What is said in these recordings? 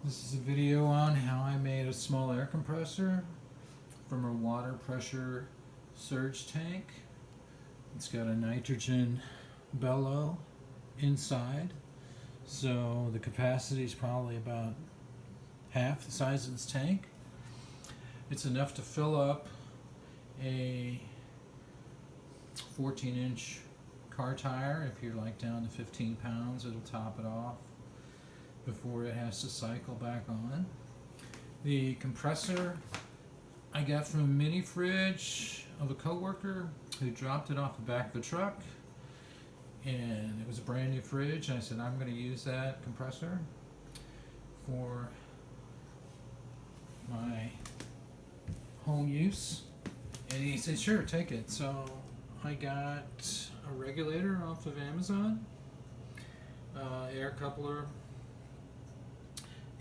This is a video on how I made a small air compressor from a water pressure surge tank. It's got a nitrogen bellow inside, so the capacity is probably about half the size of this tank. It's enough to fill up a 14-inch car tire. If you're like down to 15 pounds, it'll top it off before it has to cycle back on. The compressor I got from a mini fridge of a coworker who dropped it off the back of the truck, and it was a brand new fridge, and I said I'm going to use that compressor for my home use, and he said sure, take it. So I got a regulator off of Amazon, air coupler,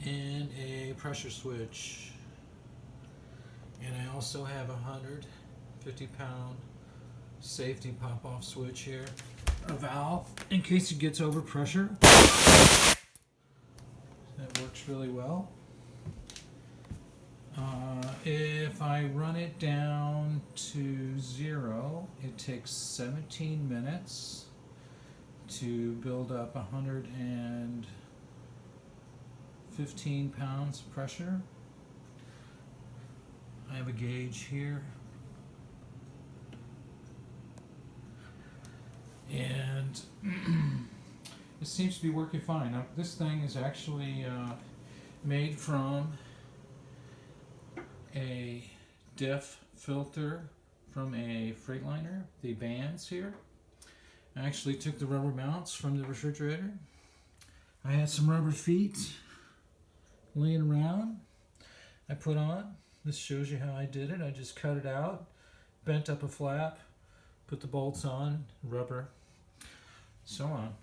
and a pressure switch, and I also have a 150-pound safety pop-off switch here, a valve in case it gets over pressure. That works really well. If I run it down to 0, it takes 17 minutes to build up 115 pounds of pressure. I have a gauge here, and it seems to be working fine. Now, this thing is actually made from a DEF filter from a Freightliner, the bands here. I actually took the rubber mounts from the refrigerator. I had some rubber feet laying around. I put on. This shows you how I did it. I just cut it out, bent up a flap, put the bolts on, rubber, so on.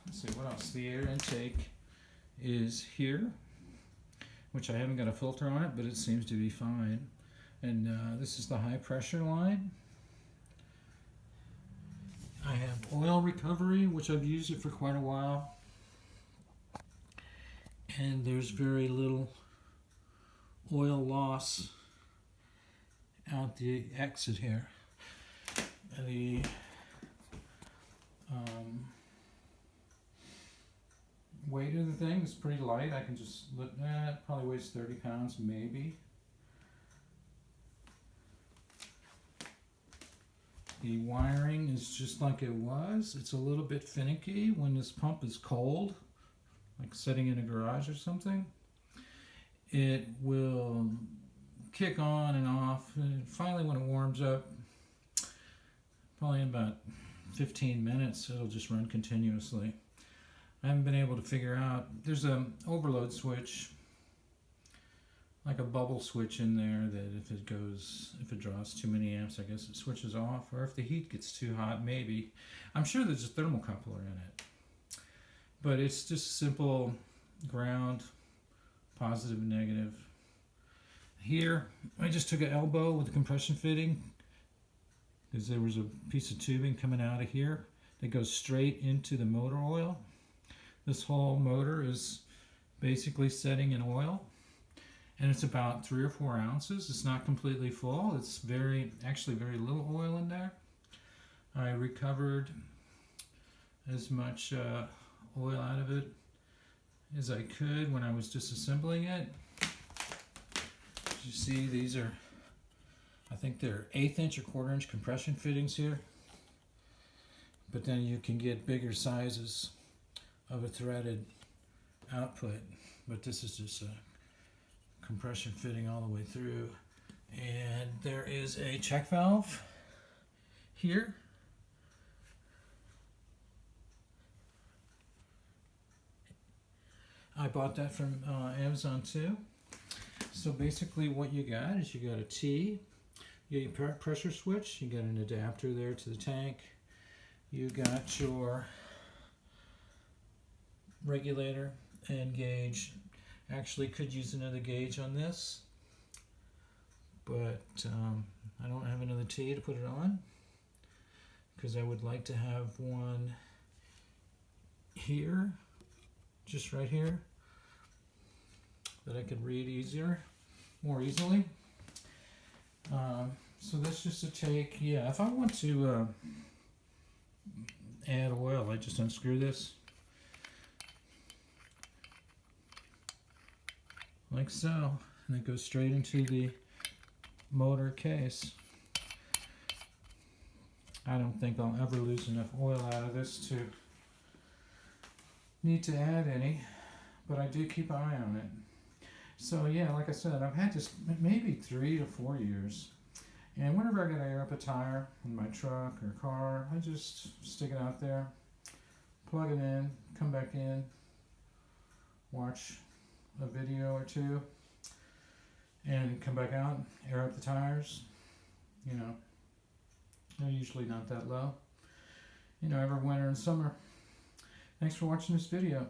Let's see, what else? The air intake is here, which I haven't got a filter on it, but it seems to be fine. And this is the high pressure line. I have oil recovery, which I've used it for quite a while. And there's very little oil loss out the exit here. And the weight of the thing is pretty light. I can just look at it, probably weighs 30 pounds maybe. The wiring is just like it was. It's a little bit finicky when this pump is cold, like sitting in a garage or something. It will kick on and off, and finally when it warms up, probably in about 15 minutes, it'll just run continuously. I haven't been able to figure out, there's an overload switch, like a bubble switch in there, that if it draws too many amps, I guess it switches off, or if the heat gets too hot, maybe. I'm sure there's a thermocoupler in it, but it's just simple ground, positive and negative. Here, I just took an elbow with a compression fitting, because there was a piece of tubing coming out of here that goes straight into the motor oil. This whole motor is basically setting in oil, and it's about 3 or 4 ounces. It's not completely full. It's actually very little oil in there. I recovered as much oil out of it as I could when I was disassembling it. As you see, these are, I think they're 1/8 inch or 1/4 inch compression fittings here, but then you can get bigger sizes of a threaded output, but this is just a compression fitting all the way through. And there is a check valve here. I bought that from Amazon too. So basically what you got is you got a T, you got your pressure switch, you got an adapter there to the tank, you got your regulator and gauge. Actually could use another gauge on this, but I don't have another T to put it on, because I would like to have one here just right here that I could read more easily. So that's just a take. Yeah, if I want to add oil, I just unscrew this like so, and it goes straight into the motor case. I don't think I'll ever lose enough oil out of this to need to add any, but I do keep an eye on it. So yeah, like I said, I've had this maybe 3 to 4 years, and whenever I gotta air up a tire in my truck or car, I just stick it out there, plug it in, come back in, watch a video or two, and come back out, air up the tires. You know, they're usually not that low, you know, every winter and summer. Thanks for watching this video.